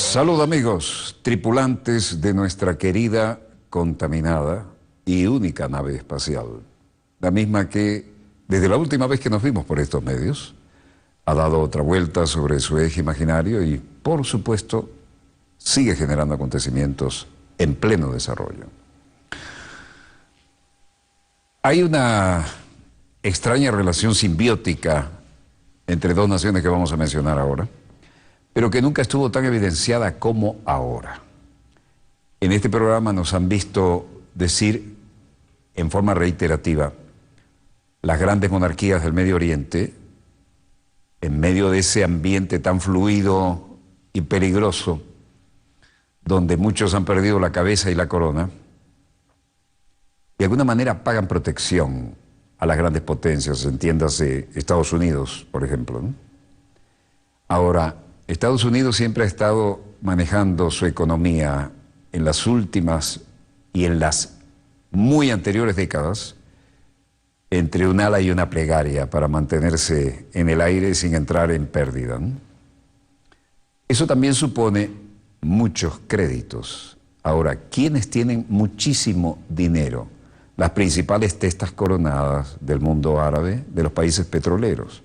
Salud amigos, tripulantes de nuestra querida, contaminada y única nave espacial. La misma que, desde la última vez que nos vimos por estos medios, ha dado otra vuelta sobre su eje imaginario y, por supuesto, sigue generando acontecimientos en pleno desarrollo. Hay una extraña relación simbiótica entre dos naciones que vamos a mencionar ahora, pero que nunca estuvo tan evidenciada como ahora. En este programa nos han visto decir en forma reiterativa las grandes monarquías del Medio Oriente, en medio de ese ambiente tan fluido y peligroso, donde muchos han perdido la cabeza y la corona, de alguna manera pagan protección a las grandes potencias, entiéndase Estados Unidos, por ejemplo, ¿no? Ahora, Estados Unidos siempre ha estado manejando su economía en las últimas y en las muy anteriores décadas entre un ala y una plegaria para mantenerse en el aire sin entrar en pérdida, ¿no? Eso también supone muchos créditos. Ahora, ¿quiénes tienen muchísimo dinero? Las principales testas coronadas del mundo árabe, de los países petroleros.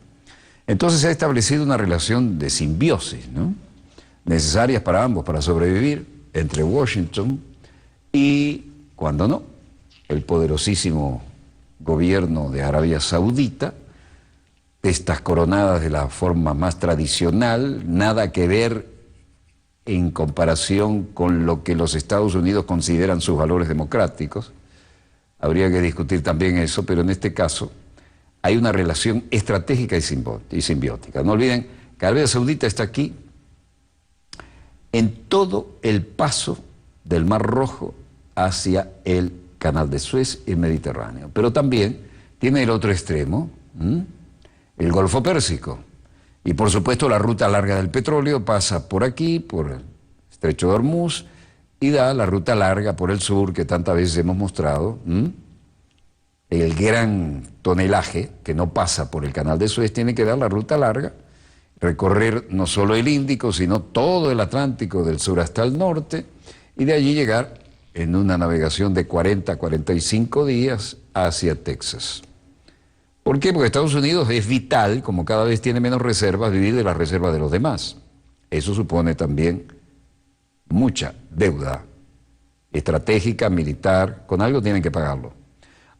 Entonces se ha establecido una relación de simbiosis, ¿no?, necesarias para ambos, para sobrevivir, entre Washington y, cuando no, el poderosísimo gobierno de Arabia Saudita, testas coronadas de la forma más tradicional, nada que ver en comparación con lo que los Estados Unidos consideran sus valores democráticos. Habría que discutir también eso, pero en este caso hay una relación estratégica y simbiótica. No olviden que Arabia Saudita está aquí en todo el paso del Mar Rojo hacia el Canal de Suez y el Mediterráneo. Pero también tiene el otro extremo, el Golfo Pérsico. Y por supuesto la ruta larga del petróleo pasa por aquí, por el Estrecho de Hormuz, y da la ruta larga por el sur que tantas veces hemos mostrado, el gran tonelaje que no pasa por el Canal de Suez tiene que dar la ruta larga, recorrer no solo el Índico, sino todo el Atlántico del sur hasta el norte, y de allí llegar en una navegación de 40 a 45 días hacia Texas. ¿Por qué? Porque Estados Unidos es vital, como cada vez tiene menos reservas, vivir de las reservas de los demás. Eso supone también mucha deuda estratégica, militar, con algo tienen que pagarlo.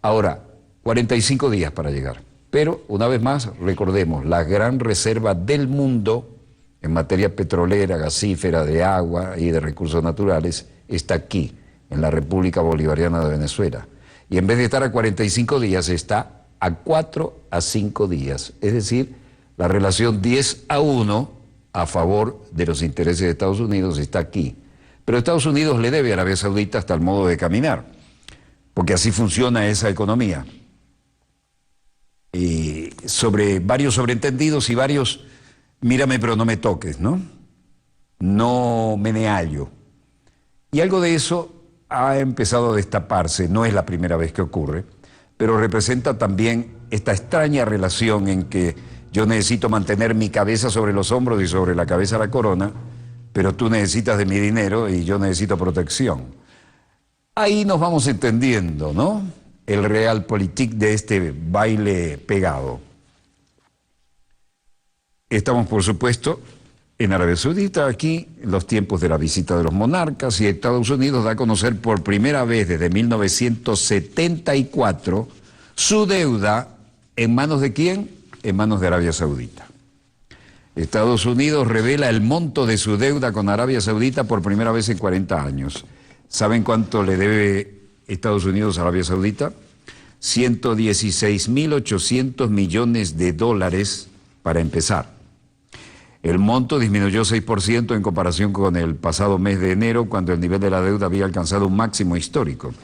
Ahora, 45 días para llegar. Pero, una vez más, recordemos, la gran reserva del mundo en materia petrolera, gasífera, de agua y de recursos naturales está aquí, en la República Bolivariana de Venezuela. Y en vez de estar a 45 días, está a 4 a 5 días. Es decir, la relación 10-1 a favor de los intereses de Estados Unidos está aquí. Pero Estados Unidos le debe a Arabia Saudita hasta el modo de caminar, porque así funciona esa economía. Y sobre varios sobreentendidos y varios, mírame pero no me toques, ¿no? No meneallo. Y algo de eso ha empezado a destaparse, no es la primera vez que ocurre, pero representa también esta extraña relación en que yo necesito mantener mi cabeza sobre los hombros y sobre la cabeza la corona, pero tú necesitas de mi dinero y yo necesito protección. Ahí nos vamos entendiendo, ¿no?, el realpolitik de este baile pegado. Estamos, por supuesto, en Arabia Saudita, aquí, en los tiempos de la visita de los monarcas, y Estados Unidos da a conocer por primera vez desde 1974 su deuda, ¿en manos de quién? En manos de Arabia Saudita. Estados Unidos revela el monto de su deuda con Arabia Saudita por primera vez en 40 años. ¿Saben cuánto le debe Estados Unidos a Arabia Saudita? 116.800 millones de dólares para empezar. El monto disminuyó 6% en comparación con el pasado mes de enero, cuando el nivel de la deuda había alcanzado un máximo histórico.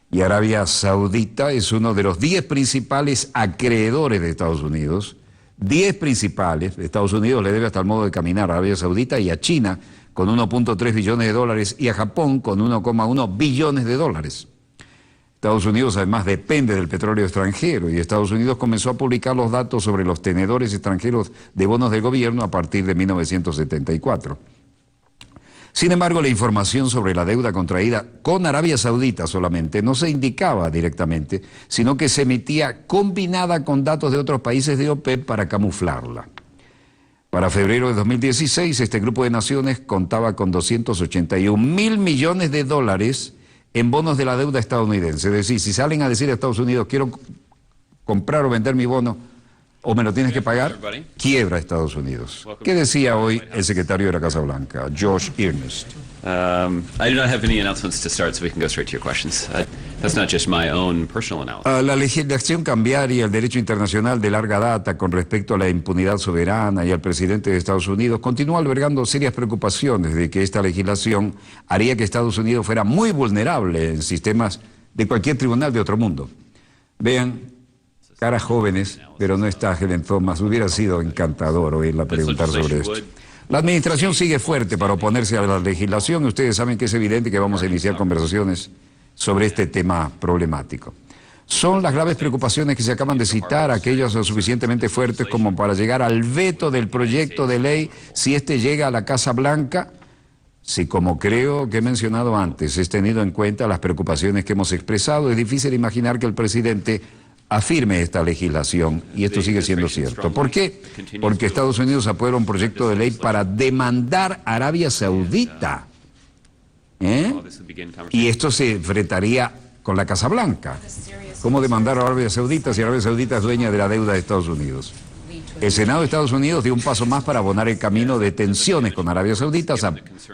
Y Arabia Saudita es uno de los 10 principales acreedores de Estados Unidos. 10 principales. Estados Unidos le debe hasta el modo de caminar a Arabia Saudita y a China con 1.3 billones de dólares y a Japón con 1,1 billones de dólares. Estados Unidos además depende del petróleo extranjero y Estados Unidos comenzó a publicar los datos sobre los tenedores extranjeros de bonos del gobierno a partir de 1974. Sin embargo, la información sobre la deuda contraída con Arabia Saudita solamente no se indicaba directamente, sino que se emitía combinada con datos de otros países de OPEP para camuflarla. Para febrero de 2016, este grupo de naciones contaba con 281.000 millones de dólares en bonos de la deuda estadounidense. Es decir, si salen a decir a Estados Unidos, quiero comprar o vender mi bono, o me lo tienes que pagar, quiebra Estados Unidos. ¿Qué decía hoy el secretario de la Casa Blanca, Josh Earnest? I do not have any announcements to start, so we can go straight to your questions. That's not just my own personal analysis. La legislación cambiaria y el derecho internacional de larga data con respecto a la impunidad soberana y al presidente de Estados Unidos continúa albergando serias preocupaciones de que esta legislación haría que Estados Unidos fuera muy vulnerable en sistemas de cualquier tribunal de otro mundo. Vean, caras jóvenes, pero no está Helen Thomas. Hubiera sido encantador oírla preguntar sobre esto. La administración sigue fuerte para oponerse a la legislación y ustedes saben que es evidente que vamos a iniciar conversaciones sobre este tema problemático. Son las graves preocupaciones que se acaban de citar, aquellas lo suficientemente fuertes como para llegar al veto del proyecto de ley si este llega a la Casa Blanca. Si, como creo que he mencionado antes, es tenido en cuenta las preocupaciones que hemos expresado, es difícil imaginar que el presidente afirme esta legislación, y esto sigue siendo cierto. ¿Por qué? Porque Estados Unidos aprueba un proyecto de ley para demandar a Arabia Saudita. Y esto se enfrentaría con la Casa Blanca. ¿Cómo demandar a Arabia Saudita si Arabia Saudita es dueña de la deuda de Estados Unidos? El Senado de Estados Unidos dio un paso más para abonar el camino de tensiones con Arabia Saudita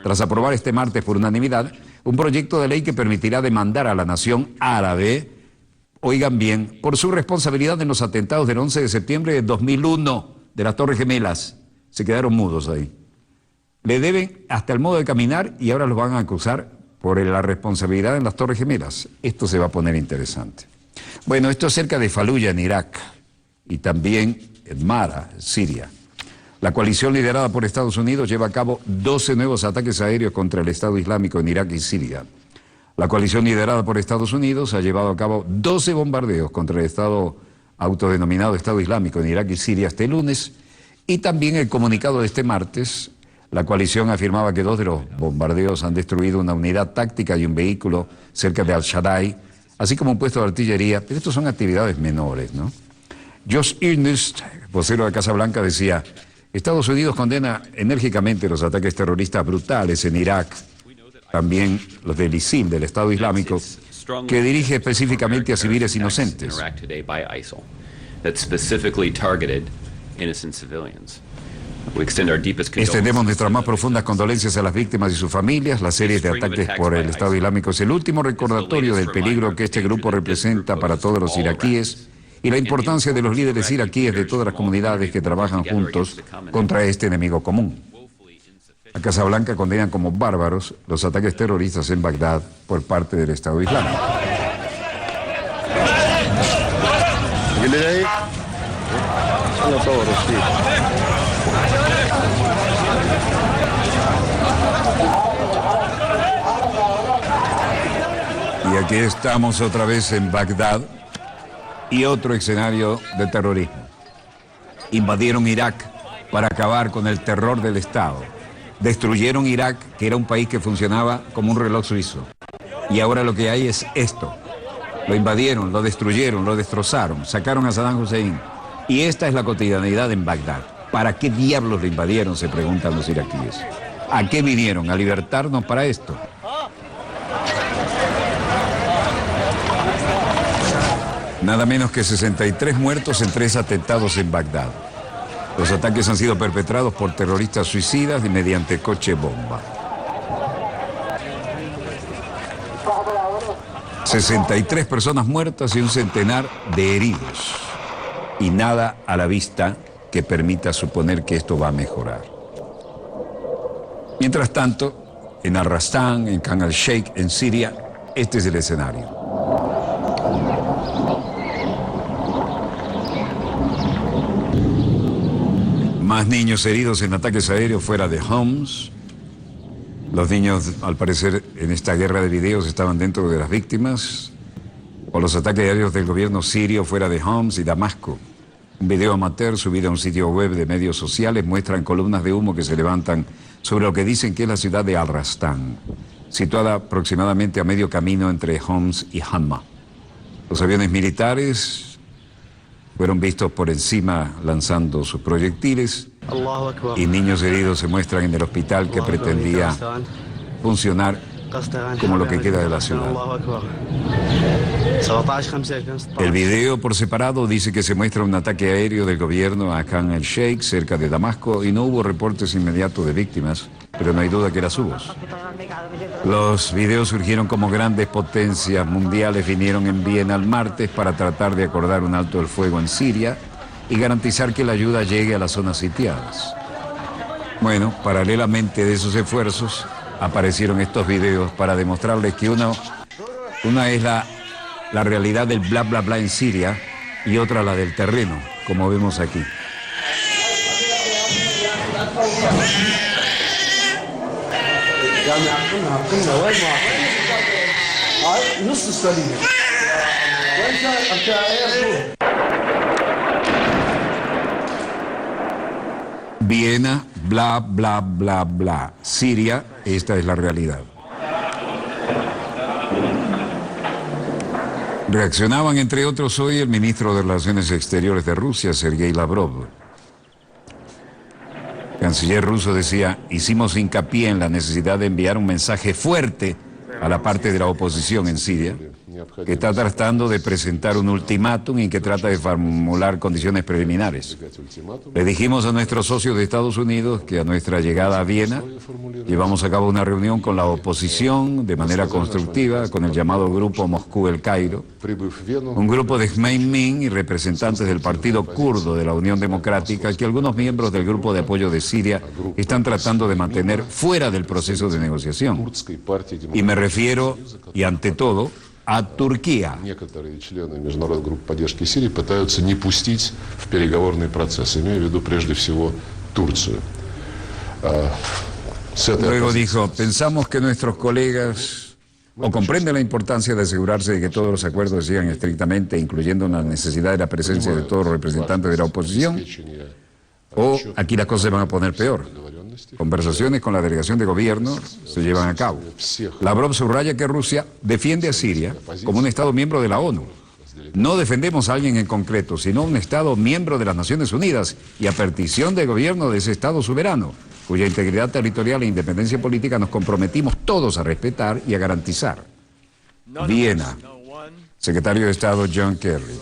tras aprobar este martes por unanimidad un proyecto de ley que permitirá demandar a la nación árabe, oigan bien, por su responsabilidad en los atentados del 11 de septiembre de 2001 de las Torres Gemelas. Se quedaron mudos ahí. Le deben hasta el modo de caminar y ahora los van a acusar por la responsabilidad en las Torres Gemelas. Esto se va a poner interesante. Bueno, esto es cerca de Faluya, en Irak, y también en Mara, Siria. La coalición liderada por Estados Unidos lleva a cabo 12 nuevos ataques aéreos contra el Estado Islámico en Irak y Siria. La coalición liderada por Estados Unidos ha llevado a cabo 12 bombardeos contra el Estado autodenominado Estado Islámico en Irak y Siria este lunes, y también el comunicado de este martes, la coalición afirmaba que 2 de los bombardeos han destruido una unidad táctica y un vehículo cerca de Al-Shaddai, así como un puesto de artillería, pero estos son actividades menores, ¿no? Josh Earnest, vocero de Casa Blanca, decía, Estados Unidos condena enérgicamente los ataques terroristas brutales en Irak, también los del ISIL, del Estado Islámico, que dirige específicamente a civiles inocentes. Extendemos nuestras más profundas condolencias a las víctimas y sus familias. La serie de ataques por el Estado Islámico es el último recordatorio del peligro que este grupo representa para todos los iraquíes y la importancia de los líderes iraquíes de todas las comunidades que trabajan juntos contra este enemigo común. La Casa Blanca condena como bárbaros los ataques terroristas en Bagdad por parte del Estado Islámico. Y aquí estamos otra vez en Bagdad y otro escenario de terrorismo. Invadieron Irak para acabar con el terror del Estado. Destruyeron Irak, que era un país que funcionaba como un reloj suizo. Y ahora lo que hay es esto. Lo invadieron, lo destruyeron, lo destrozaron, sacaron a Saddam Hussein. Y esta es la cotidianidad en Bagdad. ¿Para qué diablos lo invadieron?, se preguntan los iraquíes. ¿A qué vinieron? ¿A libertarnos para esto? Nada menos que 63 muertos en 3 atentados en Bagdad. Los ataques han sido perpetrados por terroristas suicidas y mediante coche bomba. 63 personas muertas y un centenar de heridos. Y nada a la vista que permita suponer que esto va a mejorar. Mientras tanto, en Al-Rastan, en Khan al-Sheikh, en Siria, este es el escenario. Más niños heridos en ataques aéreos fuera de Homs. Los niños, al parecer, en esta guerra de videos estaban dentro de las víctimas. O los ataques aéreos del gobierno sirio fuera de Homs y Damasco. Un video amateur subido a un sitio web de medios sociales muestran columnas de humo que se levantan sobre lo que dicen que es la ciudad de Al-Rastan, situada aproximadamente a medio camino entre Homs y Hama. Los aviones militares fueron vistos por encima lanzando sus proyectiles y niños heridos se muestran en el hospital que pretendía funcionar como lo que queda de la ciudad. El video por separado dice que se muestra un ataque aéreo del gobierno a Khan el-Sheikh cerca de Damasco y no hubo reportes inmediatos de víctimas, pero no hay duda que era su voz. Los videos surgieron como grandes potencias mundiales vinieron en Viena el martes para tratar de acordar un alto el fuego en Siria y garantizar que la ayuda llegue a las zonas sitiadas. Bueno, paralelamente de esos esfuerzos aparecieron estos videos para demostrarles que una es la realidad del bla bla bla en Siria y otra la del terreno, como vemos aquí. Viena, bla, bla, bla, bla. Siria, esta es la realidad. Reaccionaban, entre otros, hoy el ministro de Relaciones Exteriores de Rusia, Sergei Lavrov. El canciller ruso decía, hicimos hincapié en la necesidad de enviar un mensaje fuerte a la parte de la oposición en Siria, que está tratando de presentar un ultimátum y que trata de formular condiciones preliminares. Le dijimos a nuestros socios de Estados Unidos que a nuestra llegada a Viena llevamos a cabo una reunión con la oposición de manera constructiva, con el llamado Grupo Moscú-El Cairo, un grupo de Khmeimim y representantes del Partido Kurdo de la Unión Democrática que algunos miembros del Grupo de Apoyo de Siria están tratando de mantener fuera del proceso de negociación. Y me refiero, y ante todo, a Turquía. Некоторые члены Международной группы поддержки Сирии пытаются не пустить в переговорный процесс, имея в виду прежде всего Турцию. Luego dijo, pensamos que nuestros colegas o comprenden la importancia de asegurarse de que todos los acuerdos sigan estrictamente, incluyendo la necesidad de la presencia de todos los representantes de la oposición, o aquí las cosas se van a poner peor. Conversaciones con la delegación de gobierno se llevan a cabo. Lavrov subraya que Rusia defiende a Siria como un Estado miembro de la ONU. No defendemos a alguien en concreto, sino un Estado miembro de las Naciones Unidas y a petición del gobierno de ese Estado soberano, cuya integridad territorial e independencia política nos comprometimos todos a respetar y a garantizar. Viena. Secretario de Estado John Kerry.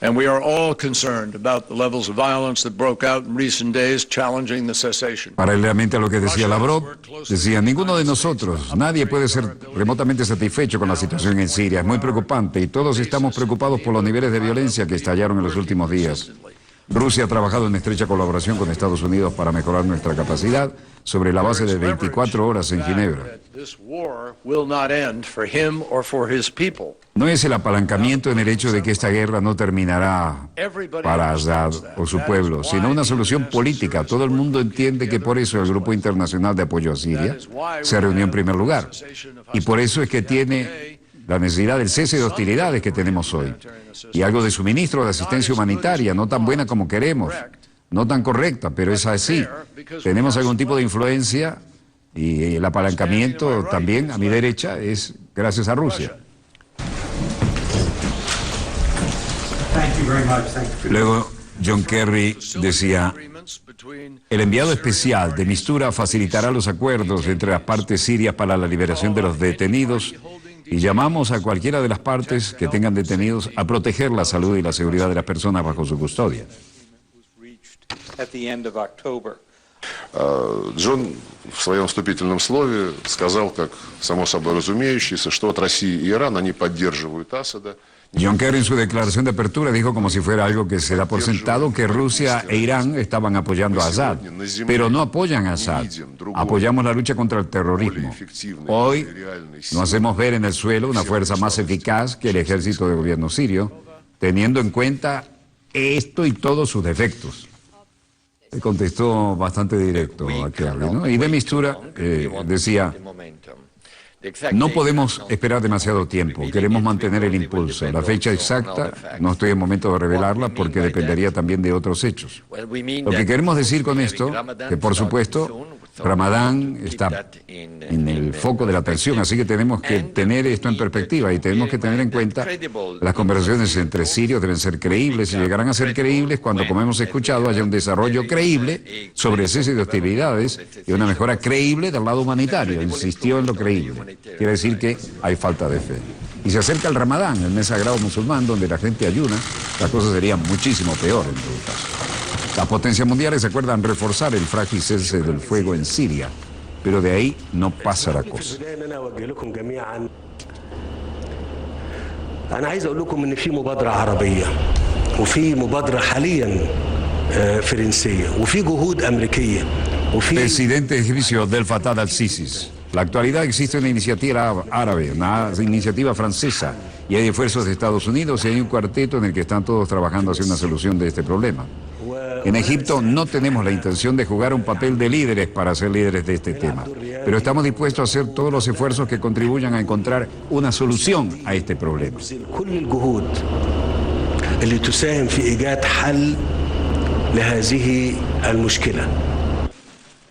And we are all concerned about the levels of violence that broke out in recent days, challenging the cessation. Paralelamente a lo que decía Lavrov, decía, ninguno de nosotros, nadie puede ser remotamente satisfecho con la situación en Siria. Es muy preocupante y todos estamos preocupados por los niveles de violencia que estallaron en los últimos días. Rusia ha trabajado en estrecha colaboración con Estados Unidos para mejorar nuestra capacidad sobre la base de 24 horas en Ginebra. No es el apalancamiento en el hecho de que esta guerra no terminará para Assad o su pueblo, sino una solución política. Todo el mundo entiende que por eso el Grupo Internacional de Apoyo a Siria se reunió en primer lugar. Y por eso es que tiene la necesidad del cese de hostilidades que tenemos hoy. Y algo de suministro de asistencia humanitaria, no tan buena como queremos, no tan correcta, pero es así. Tenemos algún tipo de influencia y el apalancamiento también a mi derecha es gracias a Rusia. Luego John Kerry decía, el enviado especial de Mistura facilitará los acuerdos entre las partes sirias para la liberación de los detenidos y llamamos a cualquiera de las partes que tengan detenidos a proteger la salud y la seguridad de las personas bajo su custodia. Джон в своем вступительном слове сказал, как само собой разумеющееся, что вот Россия и Иран, они поддерживают Асада. John Kerry en su declaración de apertura dijo como si fuera algo que se da por sentado que Rusia e Irán estaban apoyando a Assad, pero no apoyan a Assad. Apoyamos la lucha contra el terrorismo. Hoy no hacemos ver en el suelo una fuerza más eficaz que el ejército del gobierno sirio, teniendo en cuenta esto y todos sus defectos. Le contestó bastante directo a Kerry, ¿no? Y de Mistura decía, No podemos esperar demasiado tiempo, queremos mantener el impulso. La fecha exacta no estoy en momento de revelarla porque dependería también de otros hechos. Lo que queremos decir con esto, que por supuesto Ramadán está en el foco de la atención, así que tenemos que tener esto en perspectiva y tenemos que tener en cuenta las conversaciones entre sirios deben ser creíbles y llegarán a ser creíbles cuando, como hemos escuchado, haya un desarrollo creíble sobre el cese de hostilidades y una mejora creíble del lado humanitario. Insistió en lo creíble. Quiere decir que hay falta de fe. Y se acerca el Ramadán, el mes sagrado musulmán, donde la gente ayuna, las cosas serían muchísimo peor en todo caso. Las potencias mundiales acuerdan reforzar el frágil cese del fuego en Siria, pero de ahí no pasa la cosa. أنا عايز أقول لكم إن في مبادرة عربية وفي مبادرة حاليا فرنسية وفي جهود أمريكية وفي Presidente egipcio Abdel Fattah al-Sisi. La actualidad existe una iniciativa árabe, una iniciativa francesa, y hay esfuerzos de Estados Unidos y hay un cuarteto en el que están todos trabajando hacia una solución de este problema. En Egipto no tenemos la intención de jugar un papel de líderes para ser líderes de este tema, pero estamos dispuestos a hacer todos los esfuerzos que contribuyan a encontrar una solución a este problema. كل الجهود اللي تساهم في إيجاد حل لهذه المشكلة.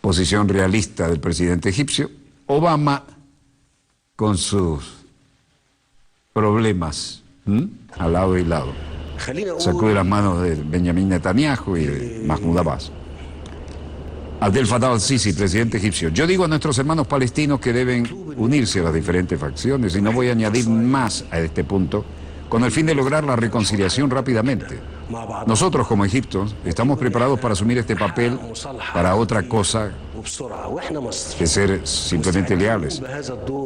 Posición realista del presidente egipcio. Obama, con sus problemas, al lado y lado, sacó de las manos de Benjamin Netanyahu y de Mahmoud Abbas. Abdel Fattah al-Sisi, presidente egipcio. Yo digo a nuestros hermanos palestinos que deben unirse a las diferentes facciones y no voy a añadir más a este punto con el fin de lograr la reconciliación rápidamente. Nosotros como Egipto estamos preparados para asumir este papel para otra cosa que ser simplemente leales.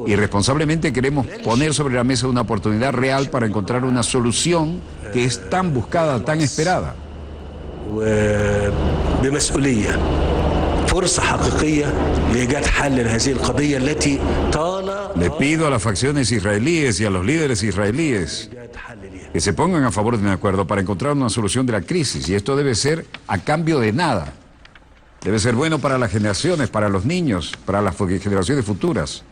Y responsablemente queremos poner sobre la mesa una oportunidad real para encontrar una solución que es tan buscada, tan esperada. بمسؤولية فرصة حقيقية لإيجاد حل لهذه القضية التي طال Le pido a las facciones israelíes y a los líderes israelíes que se pongan a favor de un acuerdo para encontrar una solución de la crisis, y esto debe ser a cambio de nada. Debe ser bueno para las generaciones, para los niños, para las generaciones futuras.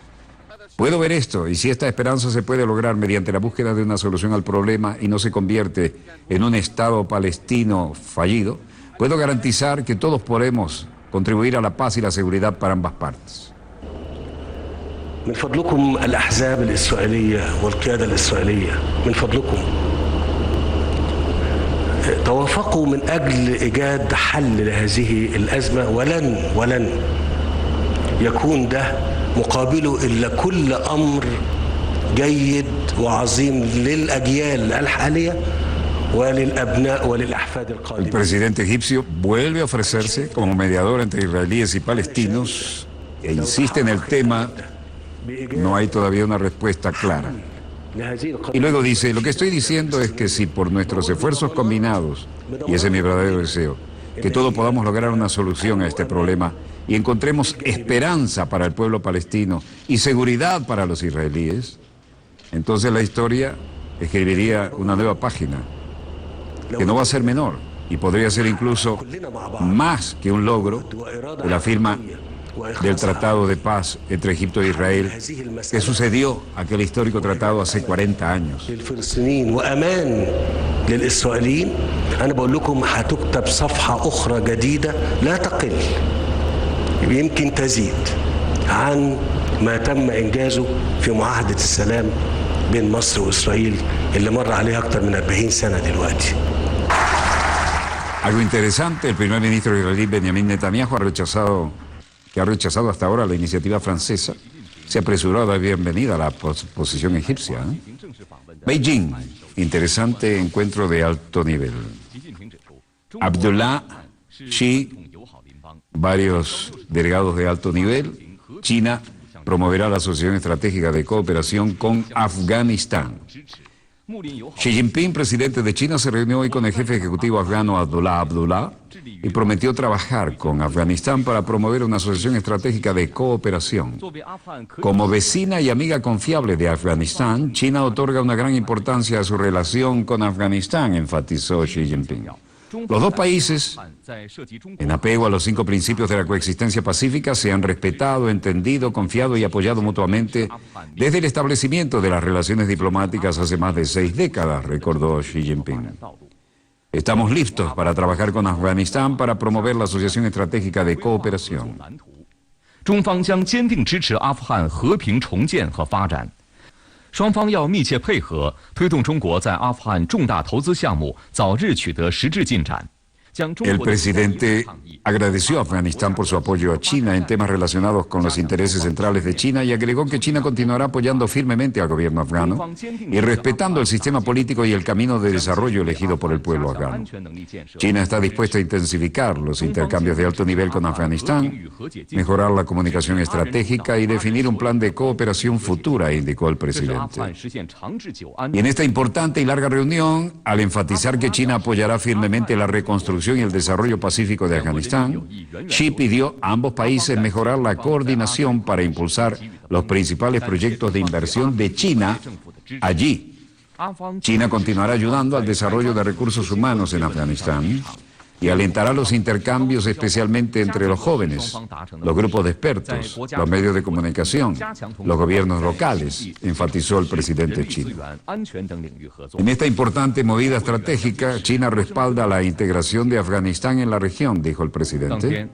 Puedo ver esto, y si esta esperanza se puede lograr mediante la búsqueda de una solución al problema y no se convierte en un Estado palestino fallido, puedo garantizar que todos podremos contribuir a la paz y la seguridad para ambas partes. من فضلكم الأحزاب الإسرائيلية والقيادة الإسرائيلية من فضلكم توافقوا من أجل إيجاد حل لهذه الأزمة ولن يكون ده مقابله إلا كل أمر جيد وعظيم للأجيال الحالية وللأبناء وللأحفاد El القادمين. presidente egipcio vuelve a ofrecerse como mediador entre israelíes y palestinos e insiste en el tema. No hay todavía una respuesta clara. Y luego dice, lo que estoy diciendo es que si por nuestros esfuerzos combinados, y ese es mi verdadero deseo, que todos podamos lograr una solución a este problema y encontremos esperanza para el pueblo palestino y seguridad para los israelíes, entonces la historia escribiría una nueva página, que no va a ser menor y podría ser incluso más que un logro de la firma del Tratado de Paz entre Egipto e Israel, que sucedió aquel histórico tratado hace 40 años. للفلسطينيين وأمان للإسرائيليين أنا بقول لكم هتكتب صفحة أخرى جديدة لا تقل يمكن تزيد عن ما تم إنجازه في معاهدة السلام بين مصر وإسرائيل اللي مر عليها أكتر من 40 سنة دلوقتي. Algo interesante, el primer ministro israelí Benjamin Netanyahu ha rechazado hasta ahora la iniciativa francesa, se apresuró a dar bienvenida a la posición egipcia. Beijing, interesante encuentro de alto nivel. Abdullah Xi, varios delegados de alto nivel. China promoverá la Asociación Estratégica de Cooperación con Afganistán. Xi Jinping, presidente de China, se reunió hoy con el jefe ejecutivo afgano Abdullah y prometió trabajar con Afganistán para promover una asociación estratégica de cooperación. Como vecina y amiga confiable de Afganistán, China otorga una gran importancia a su relación con Afganistán, enfatizó Xi Jinping. Los dos países, en apego a los 5 principios de la coexistencia pacífica, se han respetado, entendido, confiado y apoyado mutuamente desde el establecimiento de las relaciones diplomáticas hace más de 6 décadas, recordó Xi Jinping. Estamos listos para trabajar con Afganistán para promover la Asociación Estratégica de Cooperación. 中方将坚定支持阿富汗和平重建和发展。双方要密切配合，推动中国在阿富汗重大投资项目早日取得实质进展。 El presidente agradeció a Afganistán por su apoyo a China en temas relacionados con los intereses centrales de China y agregó que China continuará apoyando firmemente al gobierno afgano y respetando el sistema político y el camino de desarrollo elegido por el pueblo afgano. China está dispuesta a intensificar los intercambios de alto nivel con Afganistán, mejorar la comunicación estratégica y definir un plan de cooperación futura, indicó el presidente. Y en esta importante y larga reunión, al enfatizar que China apoyará firmemente la reconstrucción y el desarrollo pacífico de Afganistán, Xi pidió a ambos países mejorar la coordinación para impulsar los principales proyectos de inversión de China allí. China continuará ayudando al desarrollo de recursos humanos en Afganistán y alentará los intercambios especialmente entre los jóvenes, los grupos de expertos, los medios de comunicación, los gobiernos locales, enfatizó el presidente chino. En esta importante movida estratégica, China respalda la integración de Afganistán en la región, dijo el presidente,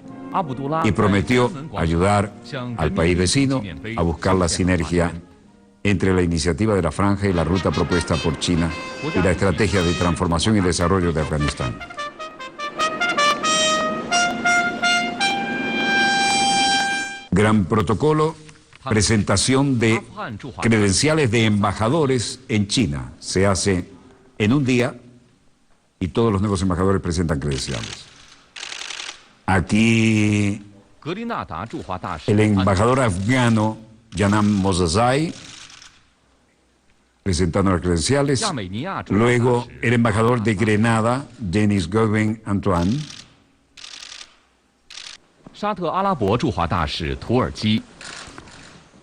y prometió ayudar al país vecino a buscar la sinergia entre la iniciativa de la Franja y la ruta propuesta por China y la estrategia de transformación y desarrollo de Afganistán. Gran protocolo, presentación de credenciales de embajadores en China. Se hace en un día y todos los nuevos embajadores presentan credenciales. Aquí el embajador afgano Janam Mozazai presentando las credenciales. Luego el embajador de Grenada, Denis Goben Antoine. 沙特阿拉伯驻华大使土耳其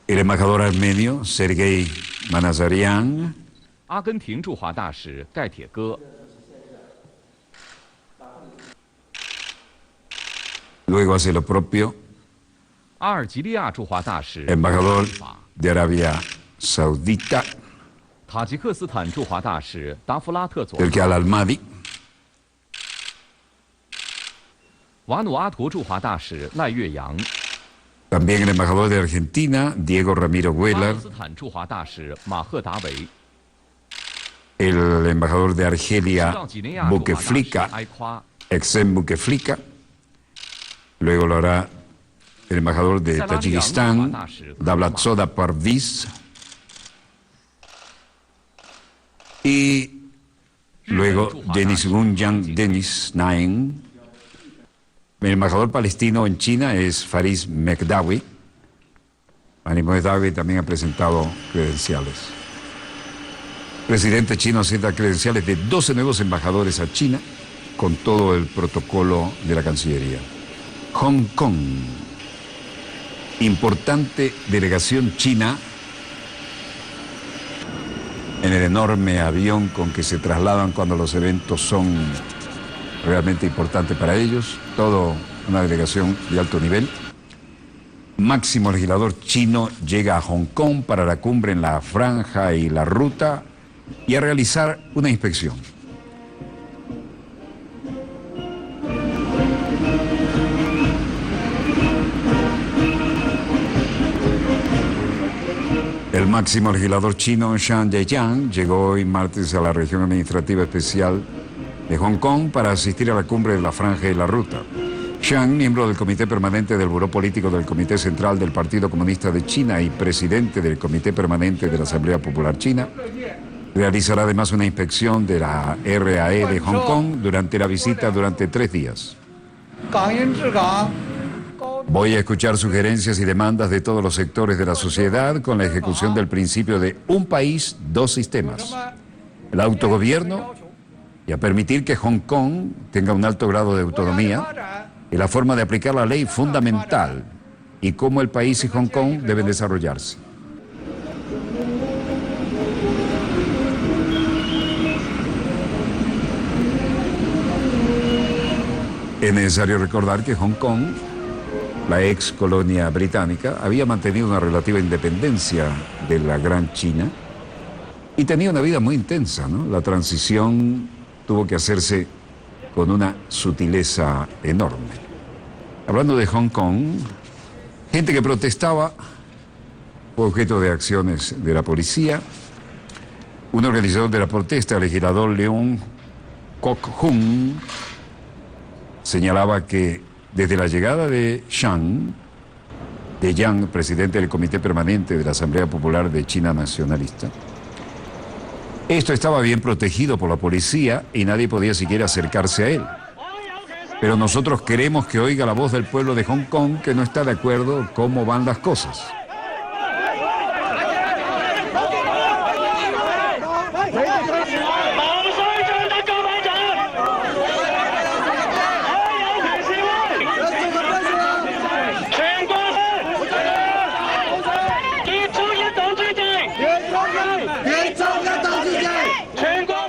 El embajador armenio, Sergei Manazarian. 阿根廷驻华大使盖铁戈 Luego hace lo propio 阿尔及利亚驻华大使 embajador de Arabia Saudita, 塔吉克斯坦驻华大使达夫拉特佐 el que al-Almadi. 瓦努阿图驻华大使赖月阳 También el embajador de Argentina, Diego Ramiro 巴勒 Weller. 斯坦驻华大使马赫达维 El embajador de 西 Argelia, 藏几内亚驻华大使 Bouteflika, 埃夸 Exem Bouteflika. Luego lo hará el embajador de Tayikistán, Davlatzoda Parviz. Y luego Denis Gunjan Denis Nain. El embajador palestino en China es Faris Mekdawi. Faris Mekdawi también ha presentado credenciales. El presidente chino acepta credenciales de 12 nuevos embajadores a China con todo el protocolo de la Cancillería. Hong Kong. Importante delegación china en el enorme avión con que se trasladan cuando los eventos son realmente importantes para ellos. Todo una delegación de alto nivel. Máximo legislador chino llega a Hong Kong para la cumbre en la Franja y la Ruta y a realizar una inspección. El máximo legislador chino Zhang Dejiang llegó hoy martes a la región administrativa especial de Hong Kong para asistir a la cumbre de la Franja y la Ruta. Zhang, miembro del Comité Permanente del Buró Político del Comité Central del Partido Comunista de China y presidente del Comité Permanente de la Asamblea Popular China, realizará además una inspección de la RAE de Hong Kong durante la visita durante 3 días. Voy a escuchar sugerencias y demandas de todos los sectores de la sociedad con la ejecución del principio de un país, 2 sistemas. El autogobierno y a permitir que Hong Kong tenga un alto grado de autonomía y la forma de aplicar la ley fundamental y cómo el país y Hong Kong deben desarrollarse. Es necesario recordar que Hong Kong, la ex colonia británica, había mantenido una relativa independencia de la Gran China y tenía una vida muy intensa, ¿no? La transición tuvo que hacerse con una sutileza enorme. Hablando de Hong Kong, gente que protestaba fue objeto de acciones de la policía. Un organizador de la protesta, el legislador Leung Kok-hung, señalaba que desde la llegada de Yang, presidente del Comité Permanente de la Asamblea Popular de China Nacionalista, esto estaba bien protegido por la policía y nadie podía siquiera acercarse a él. Pero nosotros queremos que oiga la voz del pueblo de Hong Kong que no está de acuerdo cómo van las cosas.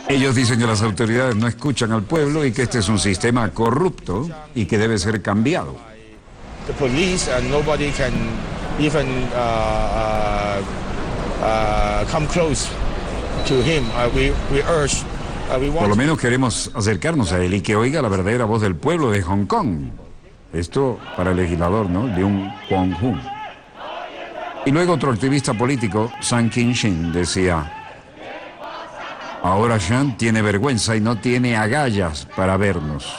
Ellos dicen que las autoridades no escuchan al pueblo y que este es un sistema corrupto y que debe ser cambiado. The police and nobody can even come close to him. We urge. Por lo menos queremos acercarnos a él y que oiga la verdadera voz del pueblo de Hong Kong. Esto para el legislador, ¿no? Leung Kok-hung. Y luego otro activista político, San Kin-shin, decía: ahora Shan tiene vergüenza y no tiene agallas para vernos,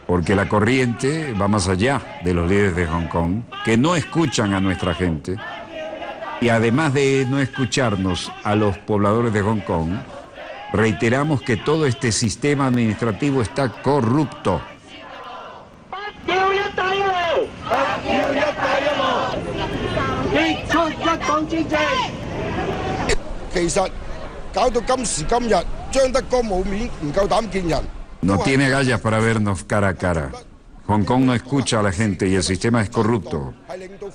porque la corriente va más allá de los líderes de Hong Kong, que no escuchan a nuestra gente, y además de no escucharnos a los pobladores de Hong Kong, reiteramos que todo este sistema administrativo está corrupto. No tiene agallas para vernos cara a cara. Hong Kong no escucha a la gente y el sistema es corrupto.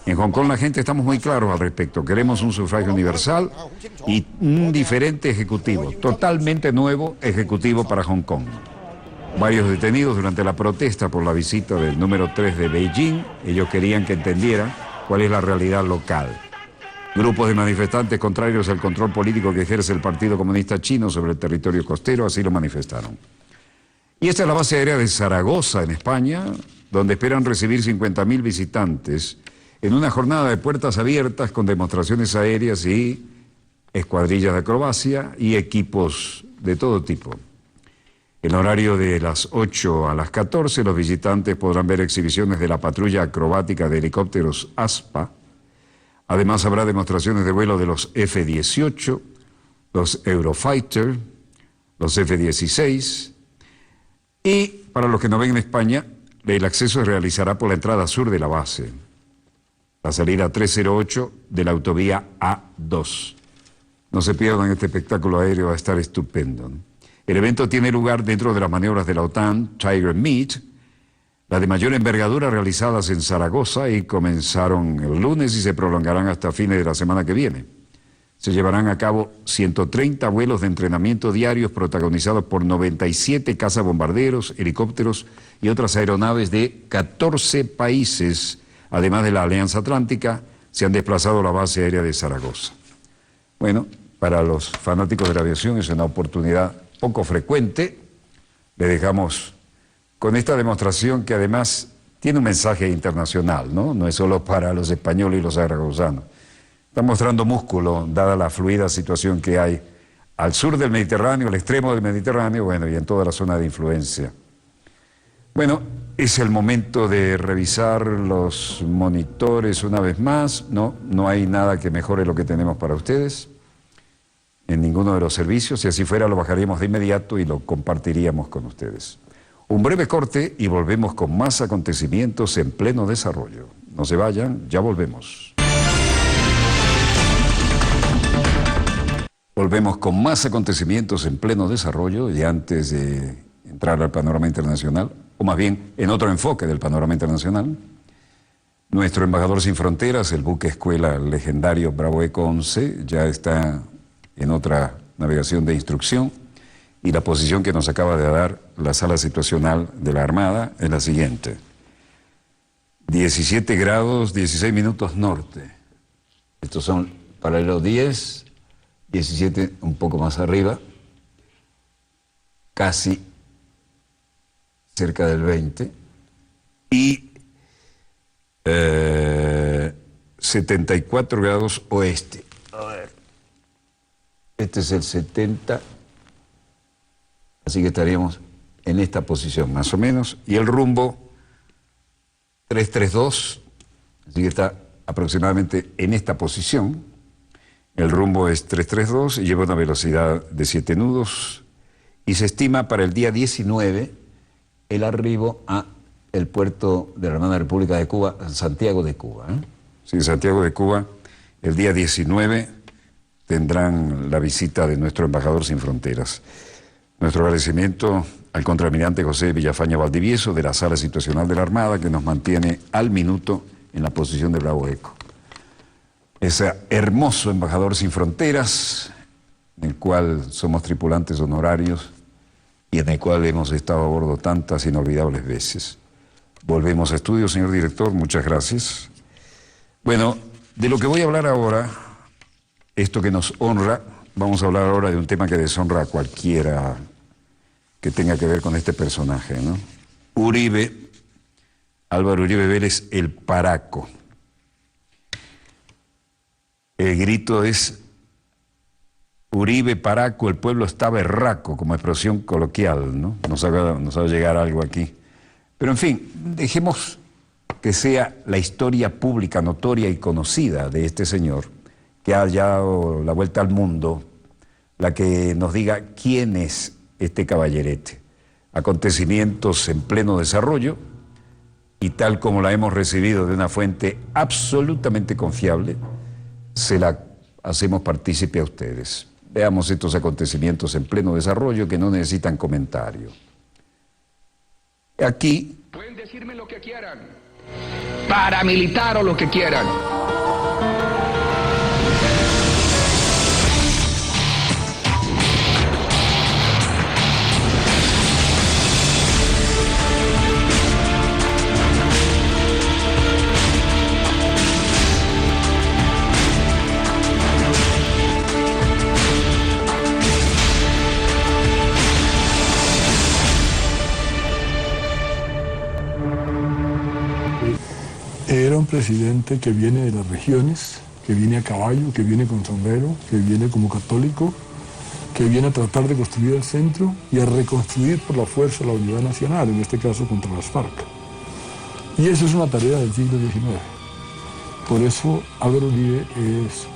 En Hong Kong la gente estamos muy claros al respecto. Queremos un sufragio universal y un diferente ejecutivo, totalmente nuevo ejecutivo para Hong Kong. Varios detenidos durante la protesta por la visita del número 3 de Beijing. Ellos querían que entendieran cuál es la realidad local. Grupos de manifestantes contrarios al control político que ejerce el Partido Comunista Chino sobre el territorio costero así lo manifestaron. Y esta es la base aérea de Zaragoza, en España, donde esperan recibir 50.000 visitantes en una jornada de puertas abiertas con demostraciones aéreas y escuadrillas de acrobacia y equipos de todo tipo. En horario de las 8 a las 14, los visitantes podrán ver exhibiciones de la patrulla acrobática de helicópteros ASPA. Además, habrá demostraciones de vuelo de los F-18, los Eurofighter, los F-16. Y para los que no ven en España, el acceso se realizará por la entrada sur de la base, la salida 308 de la autovía A2. No se pierdan este espectáculo aéreo, va a estar estupendo, ¿no? El evento tiene lugar dentro de las maniobras de la OTAN, Tiger Meet, las de mayor envergadura realizadas en Zaragoza y comenzaron el lunes y se prolongarán hasta fines de la semana que viene. Se llevarán a cabo 130 vuelos de entrenamiento diarios protagonizados por 97 cazabombarderos, helicópteros y otras aeronaves de 14 países, además de la Alianza Atlántica, se han desplazado a la base aérea de Zaragoza. Bueno, para los fanáticos de la aviación es una oportunidad poco frecuente. Le dejamos con esta demostración que además tiene un mensaje internacional, ¿no? No es solo para los españoles y los zaragozanos. Está mostrando músculo, dada la fluida situación que hay al sur del Mediterráneo, al extremo del Mediterráneo, bueno, y en toda la zona de influencia. Bueno, es el momento de revisar los monitores una vez más. No hay nada que mejore lo que tenemos para ustedes en ninguno de los servicios. Si así fuera, lo bajaríamos de inmediato y lo compartiríamos con ustedes. Un breve corte y volvemos con más acontecimientos en pleno desarrollo. No se vayan, ya volvemos. Volvemos con más acontecimientos en pleno desarrollo y antes de entrar al panorama internacional, o más bien en otro enfoque del panorama internacional, nuestro embajador sin fronteras, el buque escuela legendario Bravo Eco 11, ya está en otra navegación de instrucción Y la posición que nos acaba de dar la sala situacional de la Armada es la siguiente. 17 grados, 16 minutos norte. Estos son paralelo 10, 17 un poco más arriba, casi cerca del 20, y 74 grados oeste. A ver. Este es el 70, así que estaríamos en esta posición más o menos, y el rumbo 332, así que está aproximadamente en esta posición. El rumbo es 332 y lleva una velocidad de 7 nudos y se estima para el día 19 el arribo a el puerto de la hermana República de Cuba, Santiago de Cuba. Sí, Santiago de Cuba, el día 19 tendrán la visita de nuestro embajador sin fronteras. Nuestro agradecimiento al contraalmirante José Villafaña Valdivieso de la Sala Situacional de la Armada, que nos mantiene al minuto en la posición de Bravo Eco. Ese hermoso embajador sin fronteras, en el cual somos tripulantes honorarios y en el cual hemos estado a bordo tantas inolvidables veces. Volvemos a estudio, señor director, muchas gracias. Bueno, de lo que voy a hablar ahora, esto que nos honra, vamos a hablar ahora de un tema que deshonra a cualquiera que tenga que ver con este personaje, ¿no? Uribe, Álvaro Uribe Vélez, el Paraco. El grito es Uribe Paraco, el pueblo está berraco, como expresión coloquial, ¿no? Nos va a llegar algo aquí. Pero en fin, dejemos que sea la historia pública, notoria y conocida de este señor, que ha dado la vuelta al mundo, la que nos diga quién es este caballerete. Acontecimientos en pleno desarrollo y tal como la hemos recibido de una fuente absolutamente confiable, se la hacemos partícipe a ustedes. Veamos estos acontecimientos en pleno desarrollo que no necesitan comentario. Aquí... Pueden decirme lo que quieran, paramilitar o lo que quieran. Era un presidente que viene de las regiones, que viene a caballo, que viene con sombrero, que viene como católico, que viene a tratar de construir el centro y a reconstruir por la fuerza la unidad nacional, en este caso contra las FARC. Y eso es una tarea del siglo XIX. Por eso Álvaro Uribe no es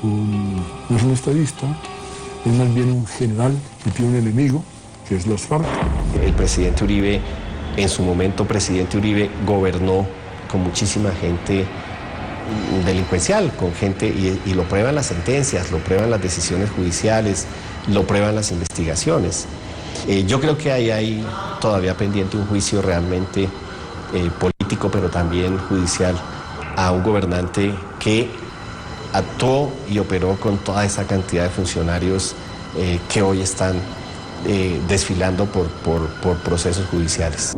un estadista, es más bien un general que tiene un enemigo, que es las FARC. El presidente Uribe, en su momento presidente Uribe, gobernó con muchísima gente delincuencial, con gente, y lo prueban las sentencias, lo prueban las decisiones judiciales, lo prueban las investigaciones. Yo creo que ahí hay todavía pendiente un juicio realmente político, pero también judicial, a un gobernante que actuó y operó con toda esa cantidad de funcionarios que hoy están desfilando por procesos judiciales.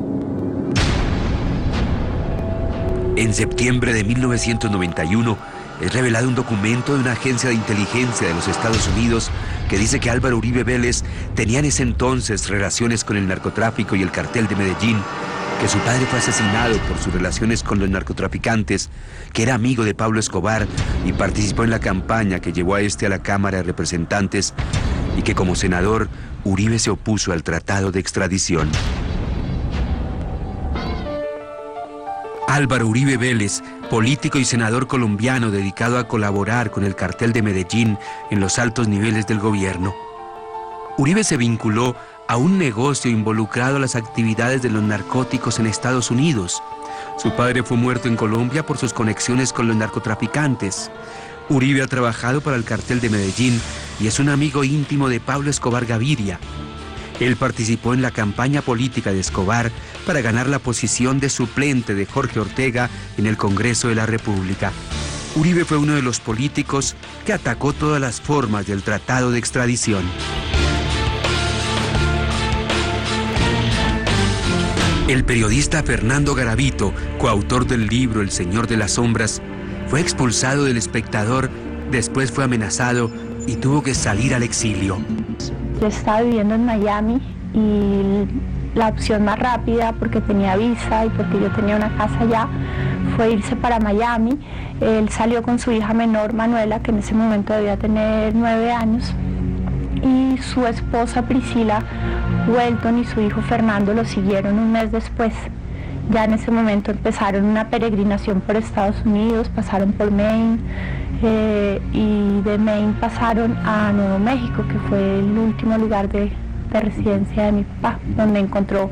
En septiembre de 1991 es revelado un documento de una agencia de inteligencia de los Estados Unidos que dice que Álvaro Uribe Vélez tenía en ese entonces relaciones con el narcotráfico y el cartel de Medellín, que su padre fue asesinado por sus relaciones con los narcotraficantes, que era amigo de Pablo Escobar y participó en la campaña que llevó a este a la Cámara de Representantes, y que como senador Uribe se opuso al tratado de extradición. Álvaro Uribe Vélez, político y senador colombiano dedicado a colaborar con el cartel de Medellín en los altos niveles del gobierno. Uribe se vinculó a un negocio involucrado a las actividades de los narcóticos en Estados Unidos. Su padre fue muerto en Colombia por sus conexiones con los narcotraficantes. Uribe ha trabajado para el cartel de Medellín y es un amigo íntimo de Pablo Escobar Gaviria. Él participó en la campaña política de Escobar para ganar la posición de suplente de Jorge Ortega en el Congreso de la República. Uribe fue uno de los políticos que atacó todas las formas del tratado de extradición. El periodista Fernando Garavito, coautor del libro El Señor de las Sombras, fue expulsado del Espectador, después fue amenazado y tuvo que salir al exilio. Yo estaba viviendo en Miami y la opción más rápida, porque tenía visa y porque yo tenía una casa allá, fue irse para Miami. Él salió con su hija menor, Manuela, que en ese momento debía tener 9 años, y su esposa Priscila Welton y su hijo Fernando lo siguieron un mes después. Ya en ese momento empezaron una peregrinación por Estados Unidos, pasaron por Maine y de Maine pasaron a Nuevo México, que fue el último lugar de residencia de mi papá, donde encontró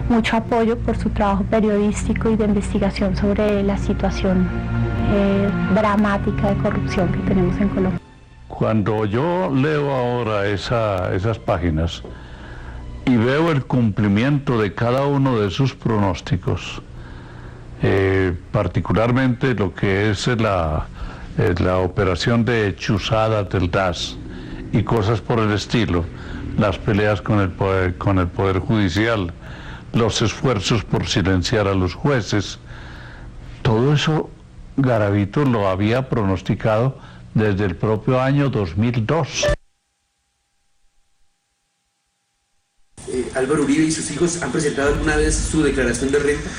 mucho apoyo por su trabajo periodístico y de investigación sobre la situación dramática de corrupción que tenemos en Colombia. Cuando yo leo ahora esas páginas y veo el cumplimiento de cada uno de sus pronósticos, particularmente lo que es la operación de chuzadas del DAS y cosas por el estilo, las peleas con el Poder Judicial, los esfuerzos por silenciar a los jueces, todo eso Garavito lo había pronosticado desde el propio año 2002. Álvaro Uribe y sus hijos han presentado alguna vez su declaración de renta.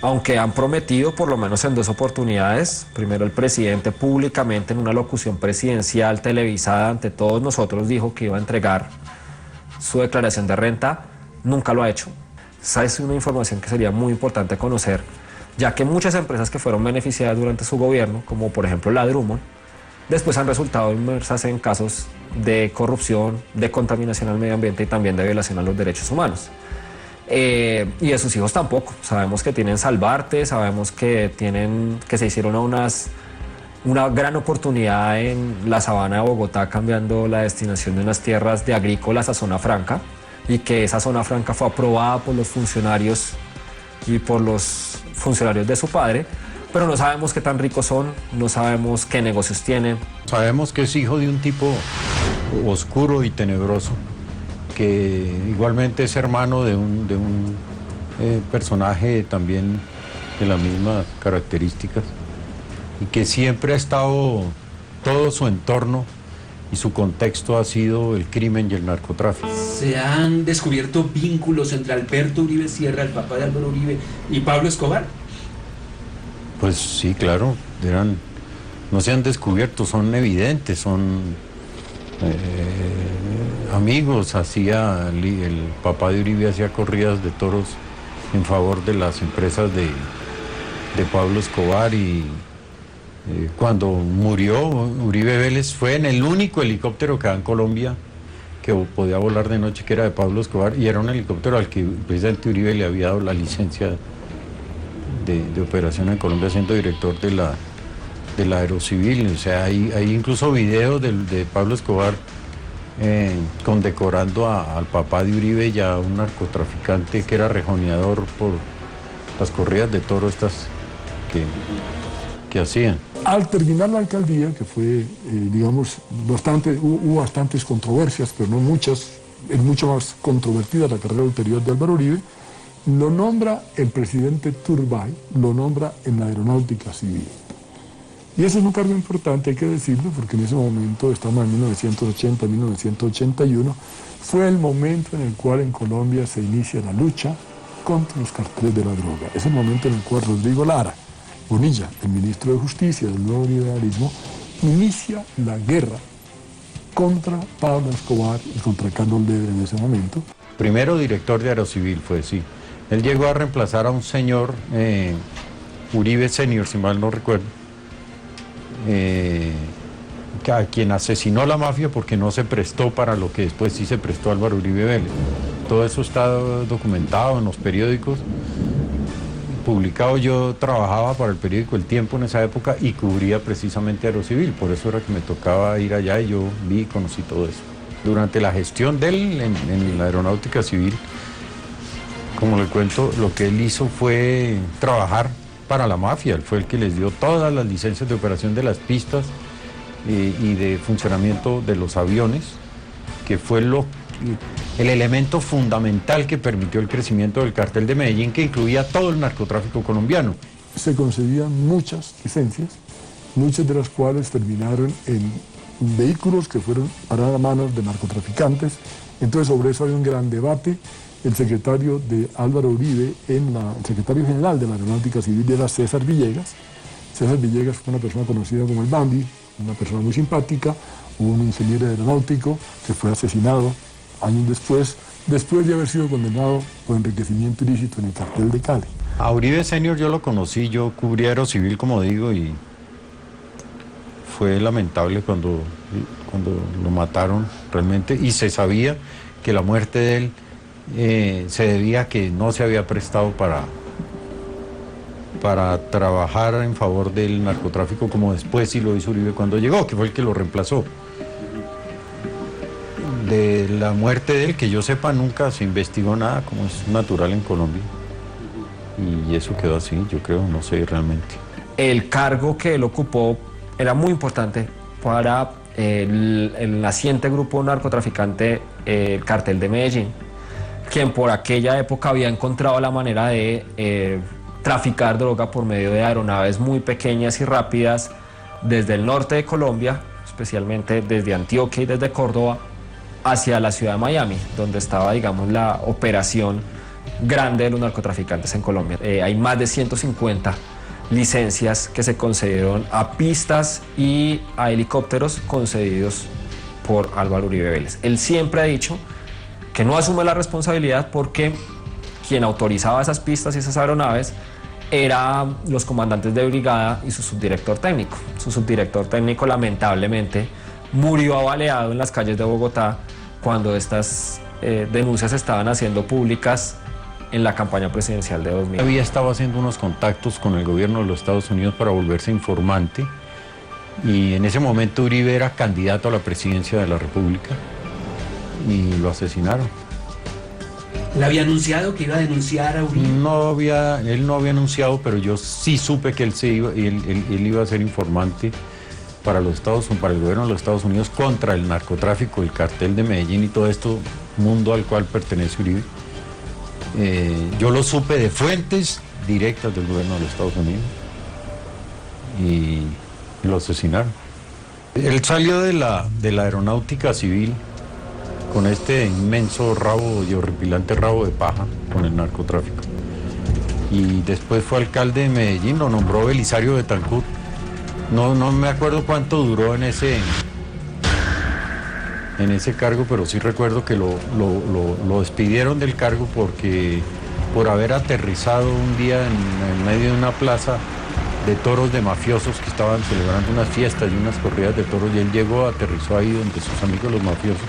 Aunque han prometido, por lo menos en 2 oportunidades, primero el presidente públicamente en una locución presidencial televisada ante todos nosotros dijo que iba a entregar su declaración de renta, nunca lo ha hecho. Esa es una información que sería muy importante conocer, ya que muchas empresas que fueron beneficiadas durante su gobierno, como por ejemplo la Drummond, después han resultado inmersas en casos de corrupción, de contaminación al medio ambiente y también de violación a los derechos humanos. Y de sus hijos tampoco. Sabemos que tienen Salvarte, sabemos que se hicieron una gran oportunidad en la sabana de Bogotá, cambiando la destinación de unas tierras de agrícolas a zona franca, y que esa zona franca fue aprobada por los funcionarios y por los funcionarios de su padre, pero no sabemos qué tan ricos son, no sabemos qué negocios tienen. Sabemos que es hijo de un tipo oscuro y tenebroso, que igualmente es hermano de un personaje también de las mismas características, y que siempre ha estado, todo su entorno y su contexto ha sido el crimen y el narcotráfico. ¿Se han descubierto vínculos entre Alberto Uribe Sierra, el papá de Álvaro Uribe, y Pablo Escobar? Pues sí, claro, no se han descubierto, son evidentes, son amigos. El papá de Uribe hacía corridas de toros en favor de las empresas de Pablo Escobar, y cuando murió Uribe Vélez fue en el único helicóptero que había en Colombia que podía volar de noche, que era de Pablo Escobar, y era un helicóptero al que precisamente Uribe le había dado la licencia de operación en Colombia, siendo director de la Aerocivil. O sea, hay incluso videos de Pablo Escobar condecorando al papá de Uribe y a un narcotraficante que era rejoneador por las corridas de toro estas que hacían. Al terminar la alcaldía, que fue, digamos, hubo bastantes controversias, pero no muchas, es mucho más controvertida la carrera ulterior de Álvaro Uribe, lo nombra el presidente Turbay, lo nombra en la Aeronáutica Civil. Y eso es un cargo importante, hay que decirlo, porque en ese momento, estamos en 1980, 1981, fue el momento en el cual en Colombia se inicia la lucha contra los carteles de la droga. Es el momento en el cual Rodrigo Lara Bonilla, el ministro de Justicia del nuevo liberalismo, inicia la guerra contra Pablo Escobar y contra Carlos Leder en ese momento. Primero director de Aerocivil fue, sí. Él llegó a reemplazar a un señor, Uribe Senior, si mal no recuerdo, a quien asesinó la mafia porque no se prestó para lo que después sí se prestó Álvaro Uribe Vélez. Todo eso está documentado en los periódicos, publicado. Yo trabajaba para el periódico El Tiempo en esa época y cubría precisamente Aerocivil, por eso era que me tocaba ir allá y yo vi y conocí todo eso. Durante la gestión de él en la Aeronáutica Civil, como le cuento, lo que él hizo fue trabajar para la mafia. Él fue el que les dio todas las licencias de operación de las pistas y de funcionamiento de los aviones, que fue lo el elemento fundamental que permitió el crecimiento del cartel de Medellín, que incluía todo el narcotráfico colombiano. Se concedían muchas licencias, muchas de las cuales terminaron en vehículos que fueron para manos de narcotraficantes. Entonces sobre eso hay un gran debate. El secretario de Álvaro Uribe, el secretario general de la Aeronáutica Civil era César Villegas. César Villegas fue una persona conocida como el Bambi, una persona muy simpática, un ingeniero aeronáutico que fue asesinado años después de haber sido condenado por enriquecimiento ilícito en el cartel de Cali. A Uribe Senior yo lo conocí, yo cubrí Aerocivil, como digo, y fue lamentable cuando lo mataron realmente, y se sabía que la muerte de él se debía a que no se había prestado para trabajar en favor del narcotráfico, como después sí lo hizo Uribe cuando llegó, que fue el que lo reemplazó. De la muerte de él, que yo sepa, nunca se investigó nada, como es natural en Colombia. Y eso quedó así, yo creo, no sé realmente. El cargo que él ocupó era muy importante para el naciente grupo narcotraficante, el Cartel de Medellín, quien por aquella época había encontrado la manera de traficar droga por medio de aeronaves muy pequeñas y rápidas desde el norte de Colombia, especialmente desde Antioquia y desde Córdoba, hacia la ciudad de Miami, donde estaba, digamos, la operación grande de los narcotraficantes en Colombia. Hay más de 150 licencias que se concedieron a pistas y a helicópteros concedidos por Álvaro Uribe Vélez. Él siempre ha dicho que no asume la responsabilidad porque quien autorizaba esas pistas y esas aeronaves eran los comandantes de brigada y su subdirector técnico. Su subdirector técnico lamentablemente murió abaleado en las calles de Bogotá cuando estas denuncias estaban haciendo públicas en la campaña presidencial de 2000. Había estado haciendo unos contactos con el gobierno de los Estados Unidos para volverse informante, y en ese momento Uribe era candidato a la presidencia de la República y lo asesinaron. ¿Le había anunciado que iba a denunciar a Uribe? Él no había anunciado, pero yo sí supe que él iba a ser informante para el gobierno de los Estados Unidos contra el narcotráfico, el cartel de Medellín y todo esto, mundo al cual pertenece Uribe. Yo lo supe de fuentes directas del gobierno de los Estados Unidos y lo asesinaron. Él salió de la aeronáutica civil con este inmenso rabo y horripilante rabo de paja con el narcotráfico, y después fue alcalde de Medellín, lo nombró Belisario Betancourt. No me acuerdo cuánto duró en ese cargo, pero sí recuerdo que lo despidieron del cargo por haber aterrizado un día en medio de una plaza de toros de mafiosos que estaban celebrando unas fiestas y unas corridas de toros, y él llegó, aterrizó ahí donde sus amigos los mafiosos,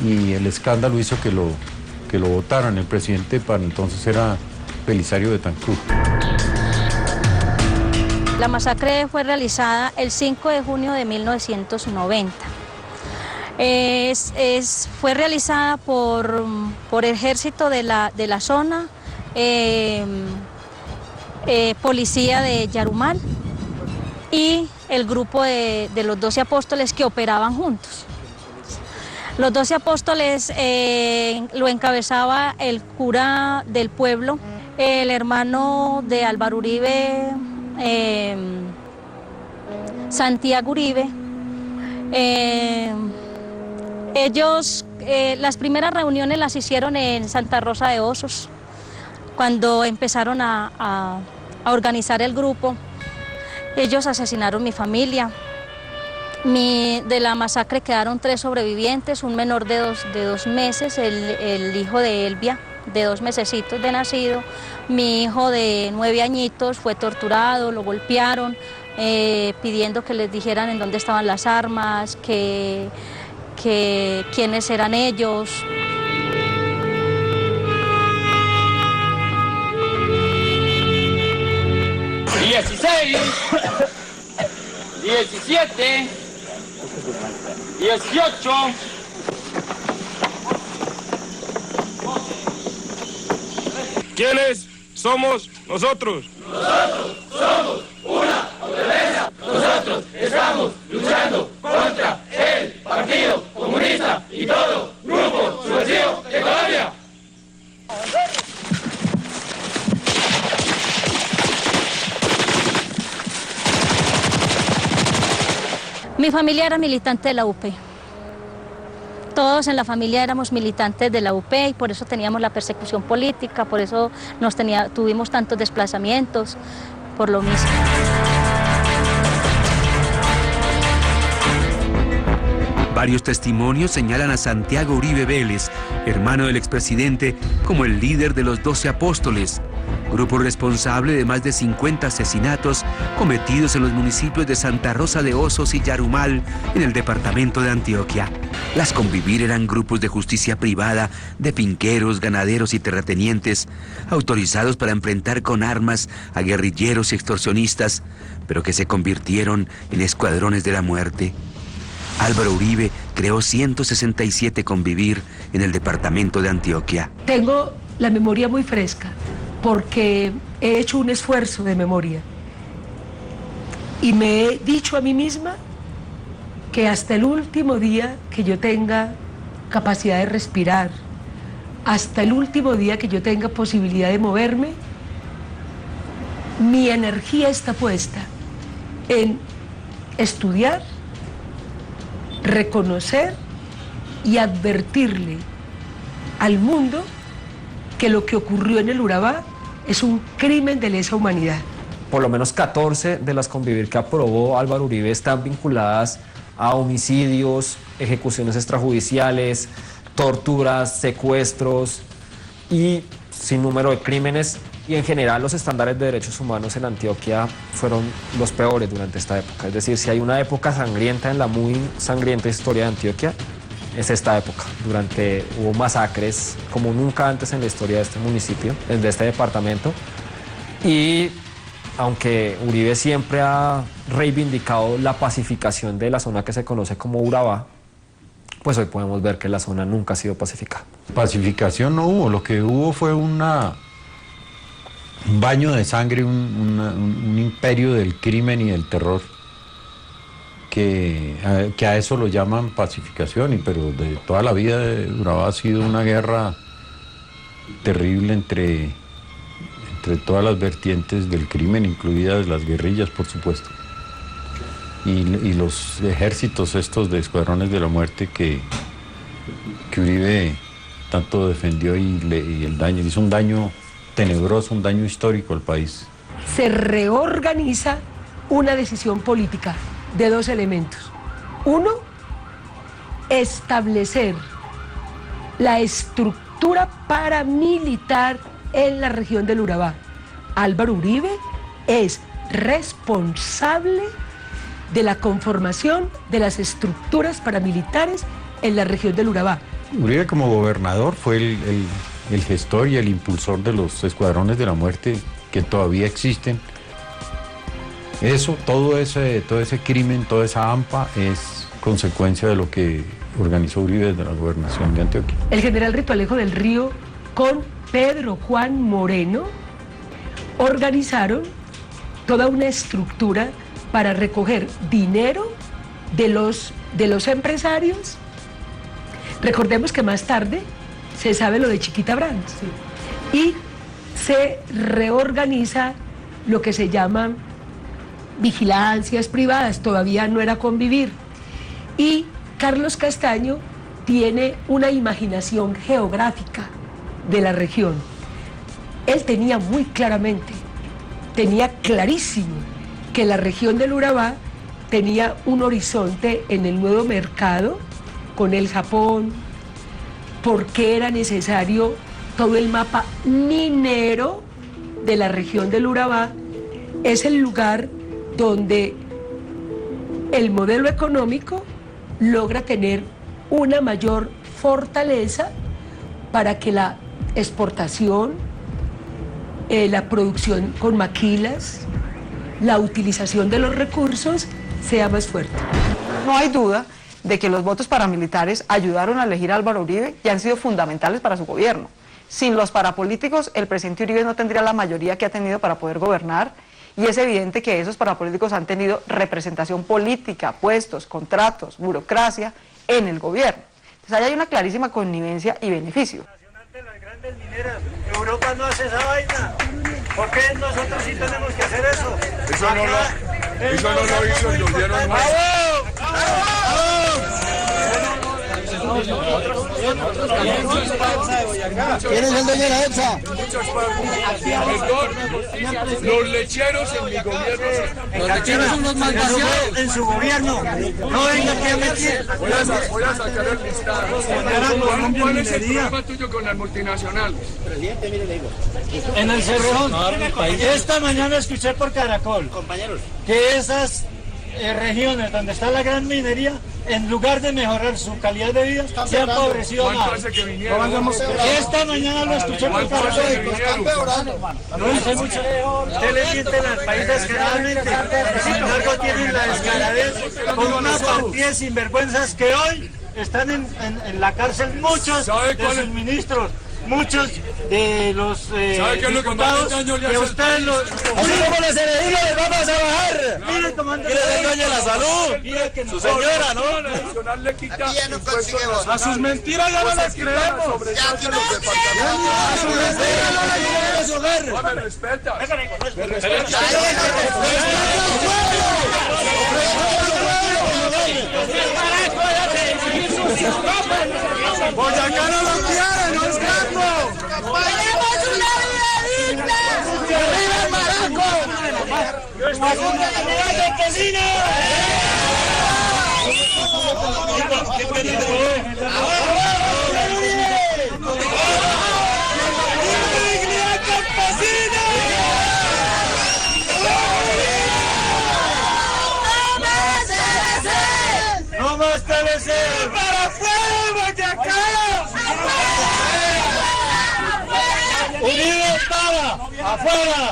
y el escándalo hizo que lo votaran. El presidente para entonces era Belisario Betancourt. La masacre fue realizada el 5 de junio de 1990. Fue realizada por ejército de la zona, policía de Yarumal y el grupo de los 12 apóstoles que operaban juntos. Los 12 apóstoles lo encabezaba el cura del pueblo, el hermano de Álvaro Uribe, Santiago Uribe. Ellos, las primeras reuniones las hicieron en Santa Rosa de Osos, cuando empezaron a organizar el grupo. Ellos asesinaron mi familia. De la masacre quedaron 3 sobrevivientes, un menor de dos meses, el hijo de Elvia, de 2 mesecitos de nacido. Mi hijo de 9 añitos fue torturado, lo golpearon, pidiendo que les dijeran en dónde estaban las armas, que quiénes eran ellos. ...16... ...17... ...18... ¿Quiénes somos nosotros? Nosotros somos una autodefensa. Nosotros estamos luchando contra el Partido Comunista y todo grupo subversivo Mi familia era militante de la UP. Todos en la familia éramos militantes de la UP y por eso teníamos la persecución política, por eso tuvimos tantos desplazamientos, por lo mismo. Varios testimonios señalan a Santiago Uribe Vélez, hermano del expresidente, como el líder de los 12 apóstoles, grupo responsable de más de 50 asesinatos cometidos en los municipios de Santa Rosa de Osos y Yarumal, en el departamento de Antioquia. Las Convivir eran grupos de justicia privada de finqueros, ganaderos y terratenientes, autorizados para enfrentar con armas a guerrilleros y extorsionistas, pero que se convirtieron en escuadrones de la muerte. Álvaro Uribe creó 167 Convivir en el departamento de Antioquia. Tengo la memoria muy fresca porque he hecho un esfuerzo de memoria y me he dicho a mí misma que hasta el último día que yo tenga capacidad de respirar, hasta el último día que yo tenga posibilidad de moverme, mi energía está puesta en estudiar, reconocer y advertirle al mundo que lo que ocurrió en el Urabá es un crimen de lesa humanidad. Por lo menos 14 de las Convivir que aprobó Álvaro Uribe están vinculadas a homicidios, ejecuciones extrajudiciales, torturas, secuestros y sin número de crímenes. Y en general los estándares de derechos humanos en Antioquia fueron los peores durante esta época. Es decir, si hay una época sangrienta en la muy sangrienta historia de Antioquia, es esta época. Hubo masacres como nunca antes en la historia de este municipio, de este departamento. Y aunque Uribe siempre ha reivindicado la pacificación de la zona que se conoce como Urabá, pues hoy podemos ver que la zona nunca ha sido pacificada. Pacificación no hubo, lo que hubo fue un baño de sangre, un imperio del crimen y del terror, que a eso lo llaman pacificación, pero de toda la vida Urabá ha sido una guerra terrible entre todas las vertientes del crimen, incluidas las guerrillas, por supuesto, y los ejércitos estos de escuadrones de la muerte que Uribe tanto defendió y el daño, hizo un daño tenebroso, un daño histórico al país. Se reorganiza una decisión política de dos elementos. Uno, establecer la estructura paramilitar en la región del Urabá. Álvaro Uribe es responsable de la conformación de las estructuras paramilitares en la región del Urabá. Uribe como gobernador fue el gestor y el impulsor de los escuadrones de la muerte que todavía existen. Todo ese crimen, toda esa AMPA es consecuencia de lo que organizó Uribe desde la gobernación de Antioquia. El general Rito Alejo del Río con Pedro Juan Moreno organizaron toda una estructura para recoger dinero de los empresarios. Recordemos que más tarde se sabe lo de Chiquita Brands, sí, y se reorganiza lo que se llaman vigilancias privadas, todavía no era Convivir, y Carlos Castaño tiene una imaginación geográfica de la región. Él tenía muy claramente, tenía clarísimo que la región del Urabá tenía un horizonte en el nuevo mercado con el Japón, porque era necesario todo el mapa minero de la región del Urabá. Es el lugar donde el modelo económico logra tener una mayor fortaleza para que la exportación, la producción con maquilas, la utilización de los recursos sea más fuerte. No hay duda de que los votos paramilitares ayudaron a elegir a Álvaro Uribe y han sido fundamentales para su gobierno. Sin los parapolíticos, el presidente Uribe no tendría la mayoría que ha tenido para poder gobernar, y es evidente que esos parapolíticos han tenido representación política, puestos, contratos, burocracia en el gobierno. Entonces ahí hay una clarísima connivencia y beneficio. Europa no hace esa vaina. ¿Por qué nosotros sí tenemos que hacer eso? Eso no lo hizo el gobierno nuestro. ¿Quién es el dueño de la EPSA? Los lecheros en mi gobierno. Los lecheros son los malvaceados en su gobierno. No venga aquí a mentir. Voy a sacar el listado. ¿Cuál es el problema tuyo con las multinacionales? Presidente, mire, le digo. En el Cerrejón. Esta mañana escuché por Caracol que esas regiones donde está la gran minería, en lugar de mejorar su calidad de vida, se han empobrecido más. Esta mañana lo escuché por Caracol. No hace mucho. Usted le mienten al país descaradamente. Sin embargo, tienen la descaradez con unas partidas sinvergüenzas que hoy están en la cárcel muchos de sus ministros. Muchos de los diputados que ustedes los... Así como les elegí, les vamos a bajar. Mire, comandante. Mire, el dueño de la salud. Su señora, ¿no? Le quita a sus mentiras ya no las creemos. A sus mentiras no las creemos. Me respeta. Boyacá no lo quiere, no es gato. ¡Queremos una vida digna! ¡Que viva el Maraco! ¡Arriba el campesino! ¡Dignidad campesina! ¡No más TLC! ¡Para afuera, Boyacá! ¡Unido estaba! ¡Afuera!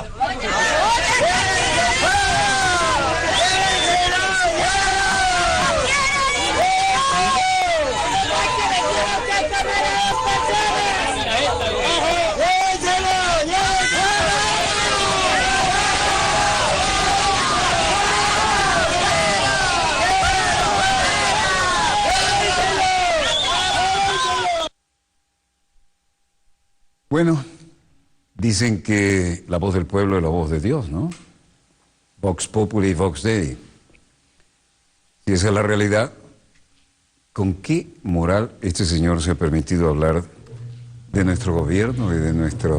Bueno, dicen que la voz del pueblo es la voz de Dios, ¿no? Vox Populi, Vox Dei. Si esa es la realidad, ¿con qué moral este señor se ha permitido hablar de nuestro gobierno y de nuestra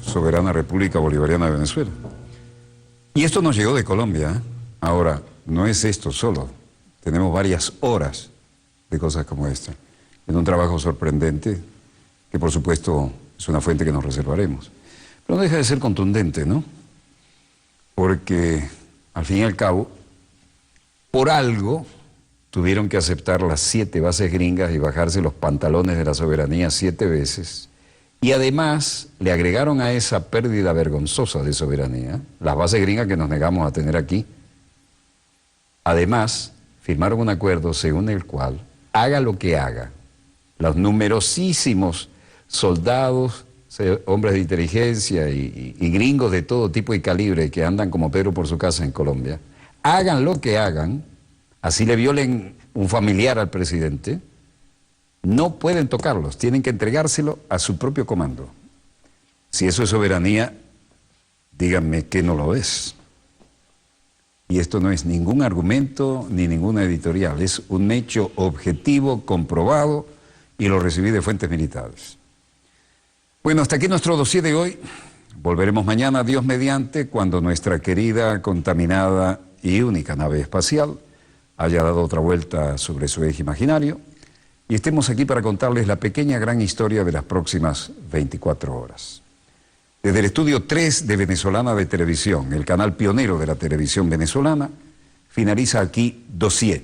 soberana República Bolivariana de Venezuela? Y esto nos llegó de Colombia, ¿eh? Ahora, no es esto solo. Tenemos varias horas de cosas como esta. En un trabajo sorprendente, que por supuesto es una fuente que nos reservaremos. Pero no deja de ser contundente, ¿no? Porque, al fin y al cabo, por algo tuvieron que aceptar las 7 bases gringas y bajarse los pantalones de la soberanía 7 veces. Y además le agregaron a esa pérdida vergonzosa de soberanía las bases gringas que nos negamos a tener aquí. Además, firmaron un acuerdo según el cual, haga lo que haga, los numerosísimos soldados, hombres de inteligencia y gringos de todo tipo y calibre que andan como Pedro por su casa en Colombia, hagan lo que hagan, así le violen un familiar al presidente, no pueden tocarlos, tienen que entregárselo a su propio comando. Si eso es soberanía, díganme que no lo es. Y esto no es ningún argumento ni ninguna editorial, es un hecho objetivo, comprobado, y lo recibí de fuentes militares. Bueno, hasta aquí nuestro dossier de hoy. Volveremos mañana, Dios mediante, cuando nuestra querida, contaminada y única nave espacial haya dado otra vuelta sobre su eje imaginario y estemos aquí para contarles la pequeña gran historia de las próximas 24 horas. Desde el estudio 3 de Venezolana de Televisión, el canal pionero de la televisión venezolana, finaliza aquí Dossier,